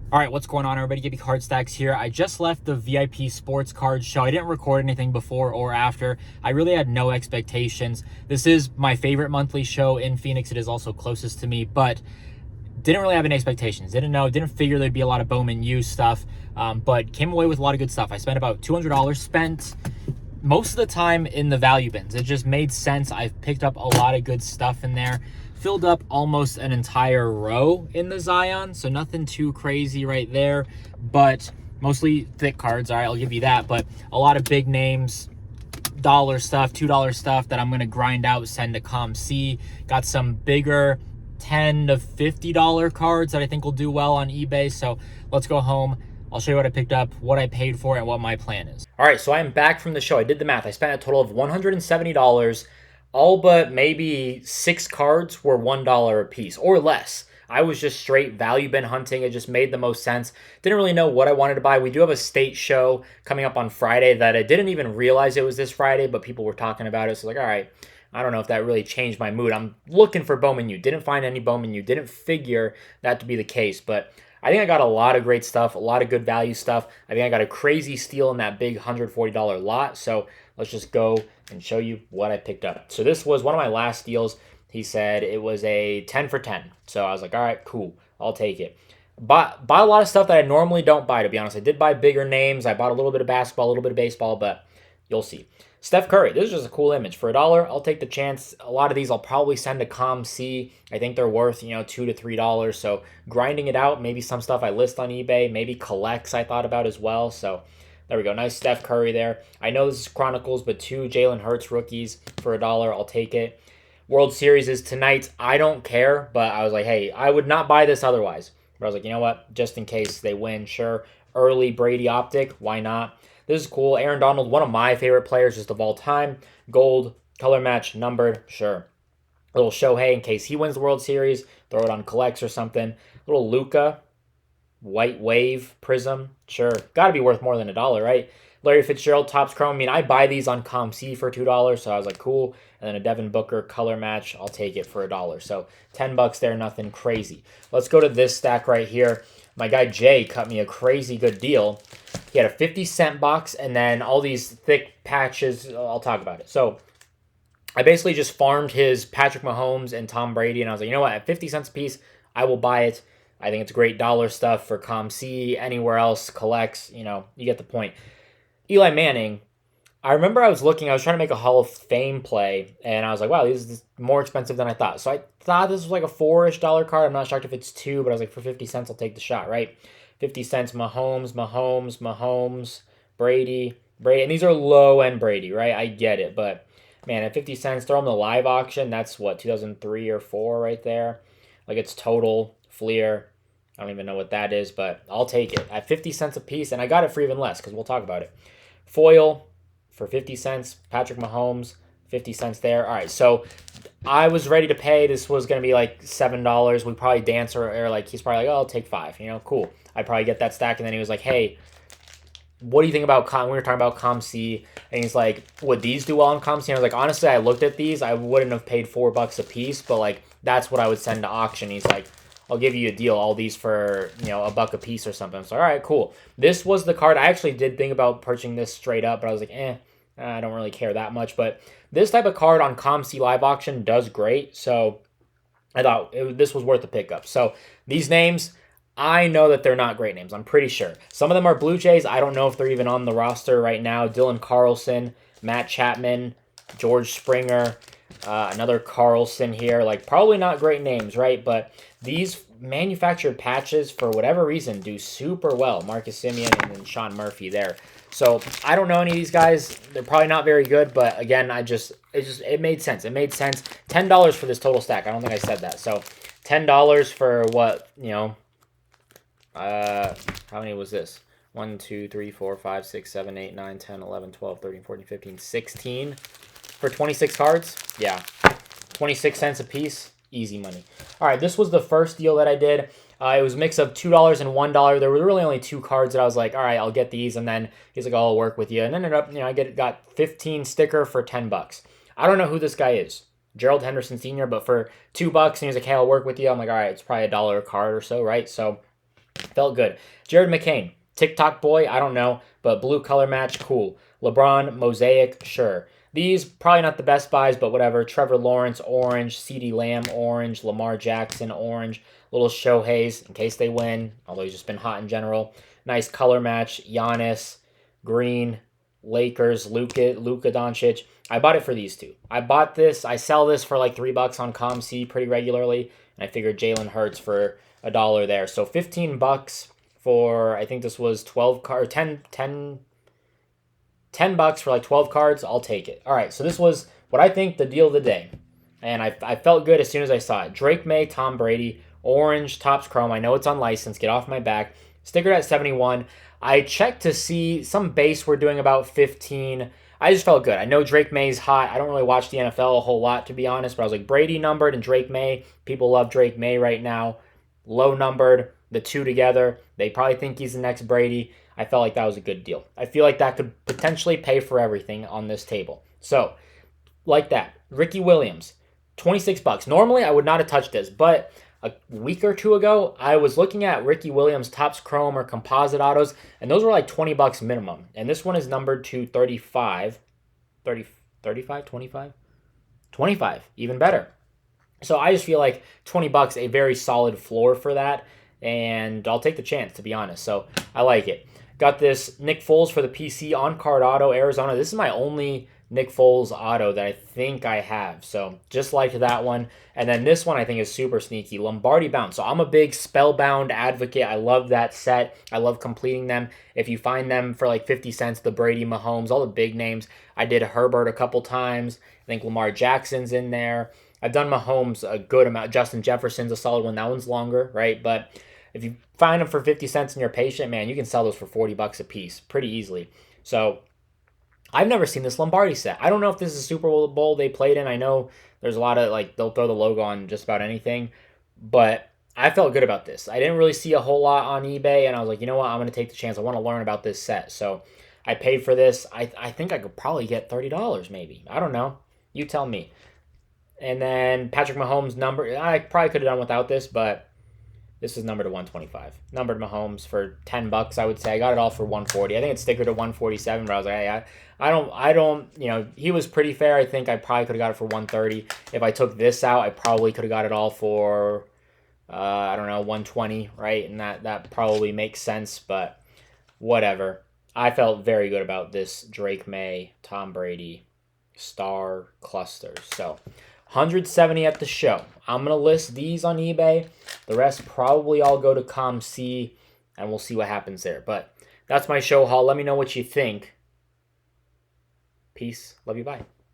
All right, what's going on, everybody? Gibby Card Stacks here. I just left the VIP Sports Cards show. I didn't record anything before or after. I really had no expectations. This is my favorite monthly show in Phoenix. It is also closest to me, but didn't really have any expectations. Didn't figure there'd be a lot of Bowman U stuff, but came away with a lot of good stuff. I spent about $200. Spent most of the time in the value bins. It just made sense. I've picked up a lot of good stuff in there. Filled up almost an entire row in the Zion, so nothing too crazy right there, but mostly thick cards. All right, I'll give you that, but a lot of big names, dollar stuff, $2 stuff that I'm going to grind out, send to ComC. Got some bigger $10 to $50 cards that I think will do well on eBay, so let's go home. I'll show you what I picked up, what I paid for, and what my plan is. All right, so I am back from the show. I did the math. I spent a total of $170. All but maybe 6 cards were $1 a piece or less. I was just straight value bin hunting. It just made the most sense. Didn't really know what I wanted to buy. We do have a state show coming up on Friday that I didn't even realize it was this Friday, but people were talking about it. So like, all right, I don't know if that really changed my mood. I'm looking for Bowman U. Didn't find any Bowman U. Didn't figure that to be the case, but I think I got a lot of great stuff, a lot of good value stuff. I think I got a crazy steal in that big $140 lot. So let's just go and show you what I picked up. So this was one of my last deals. He said it was a 10 for 10. So I was like, all right, cool. I'll take it. Bought a lot of stuff that I normally don't buy, to be honest. I did buy bigger names. I bought a little bit of basketball, a little bit of baseball, but you'll see. Steph Curry, this is just a cool image. For $1, I'll take the chance. A lot of these I'll probably send to ComC. I think they're worth, $2 to $3. So grinding it out, maybe some stuff I list on eBay, maybe collects I thought about as well. So there we go. Nice Steph Curry there. I know this is Chronicles, but 2 Jalen Hurts rookies for $1. I'll take it. World Series is tonight. I don't care, but I was like, hey, I would not buy this otherwise. But I was like, you know what? Just in case they win, sure. Early Brady optic, why not? This is cool. Aaron Donald, one of my favorite players just of all time. Gold, color match, numbered, sure. A little Shohei in case he wins the World Series. Throw it on collects or something. A little Luka, white wave prism, sure. Got to be worth more than $1, right? Larry Fitzgerald, Topps Chrome. I mean, I buy these on ComC for $2, so I was like, cool. And then a Devin Booker color match, I'll take it for $1. So $10 there, nothing crazy. Let's go to this stack right here. My guy Jay cut me a crazy good deal. He had a 50-cent box and then all these thick patches. I'll talk about it. So I basically just farmed his Patrick Mahomes and Tom Brady, and I was like, you know what? At 50 cents a piece, I will buy it. I think it's great dollar stuff for ComC. Anywhere else collects, you get the point. Eli Manning, I remember I was trying to make a Hall of Fame play, and I was like, wow, this is more expensive than I thought. So I thought this was like a $4-ish card. I'm not shocked if it's 2, but I was like, for 50 cents, I'll take the shot, right? 50 cents, Mahomes, Brady. And these are low-end Brady, right? I get it, but man, at 50 cents, throw them the live auction. That's what, 2003 or 4 right there. Like it's total Fleer. I don't even know what that is, but I'll take it at 50 cents a piece, and I got it for even less because we'll talk about it. Foil for 50 cents. Patrick Mahomes, 50 cents there. All right, so I was ready to pay. This was going to be like $7. We probably dance or like he's probably like, oh, I'll take 5. Cool. I'd probably get that stack, and then he was like, hey, what do you think about we were talking about ComC, and he's like, would these do well on ComC? And I was like, honestly, I looked at these. I wouldn't have paid $4 a piece, but like that's what I would send to auction. He's like, I'll give you a deal, all these for, $1 a piece or something. So, all right, cool. This was the card. I actually did think about purchasing this straight up, but I was like, I don't really care that much. But this type of card on ComC Live Auction does great. So I thought this was worth the pickup. So these names, I know that they're not great names. I'm pretty sure. Some of them are Blue Jays. I don't know if they're even on the roster right now. Dylan Carlson, Matt Chapman, George Springer, another Carlson here. Like, probably not great names, right? But these manufactured patches, for whatever reason, do super well. Marcus Simeon and then Sean Murphy there. So I don't know any of these guys. They're probably not very good, but again, it made sense. It made sense. $10 for this total stack. I don't think I said that. So $10 for what, how many was this? 1, 2, 3, 4, 5, 6, 7, 8, 9, 10, 11, 12, 13, 14, 15, 16 for 26 cards. Yeah, 26 cents a piece. Easy money. All right, this was the first deal that I did. It was a mix of $2 and $1. There were really only 2 cards that I was like, all right, I'll get these. And then he's like, I'll work with you. And ended up, I got 15 sticker for $10. I don't know who this guy is. Gerald Henderson Sr., but for $2, and he's like, hey, I'll work with you. I'm like, all right, it's probably $1 a card or so, right? So Felt good. Jared McCain, TikTok boy, I don't know, but blue color match, cool. LeBron, Mosaic, sure. These, probably not the best buys, but whatever. Trevor Lawrence, orange. CeeDee Lamb, orange. Lamar Jackson, orange. Little Shohei's, in case they win, although he's just been hot in general. Nice color match. Giannis, green. Lakers, Luka Doncic. I bought it for these two. I bought this. I sell this for like $3 on ComC pretty regularly, and I figured Jalen Hurts for $1 there. So $15 for, I think this was 12 cards, 10 bucks for like 12 cards. I'll take it. All right, so this was what I think the deal of the day, and I felt good as soon as I saw it. Drake May, Tom Brady, orange Topps Chrome. I know it's unlicensed. Get off my back. Stickered at 71. I checked to see some base were doing about 15. I just felt good. I know Drake May's hot. I don't really watch the NFL a whole lot, to be honest, but I was like, Brady numbered and Drake May. People love Drake May right now. Low numbered, the two together. They probably think he's the next Brady. I felt like that was a good deal. I feel like that could potentially pay for everything on this table. So, like that. Ricky Williams, $26. Normally, I would not have touched this, but a week or two ago, I was looking at Ricky Williams Topps Chrome or composite autos, and those were like $20 minimum. And this one is numbered to 35. 35, 25? 25, even better. So I just feel like $20, a very solid floor for that, and I'll take the chance, to be honest. So I like it. Got this Nick Foles for the PC on-card auto, Arizona. This is my only Nick Foles auto that I think I have. So just like that one. And then this one I think is super sneaky. Lombardi Bound. So I'm a big Spellbound advocate. I love that set. I love completing them. If you find them for like 50 cents, the Brady, Mahomes, all the big names. I did Herbert a couple times. I think Lamar Jackson's in there. I've done Mahomes a good amount. Justin Jefferson's a solid one. That one's longer, right? But if you find them for 50 cents and you're patient, man, you can sell those for $40 a piece pretty easily. So I've never seen this Lombardi set. I don't know if this is a Super Bowl they played in. I know there's a lot of, like, they'll throw the logo on just about anything. But I felt good about this. I didn't really see a whole lot on eBay, and I was like, you know what? I'm going to take the chance. I want to learn about this set. So I paid for this. I think I could probably get $30 maybe. I don't know. You tell me. And then Patrick Mahomes number. I probably could have done without this, but this is numbered to 125. Numbered Mahomes for $10, I would say. I got it all for 140. I think it's stickered to 147, but I was like, hey, I don't, you know, he was pretty fair. I think I probably could have got it for 130. If I took this out, I probably could have got it all for, I don't know, 120, right? And that probably makes sense, but whatever. I felt very good about this Drake May, Tom Brady star clusters. So 170 at the show. I'm going to list these on eBay. The rest probably all go to ComC, and we'll see what happens there. But that's my show haul. Let me know what you think. Peace. Love you. Bye.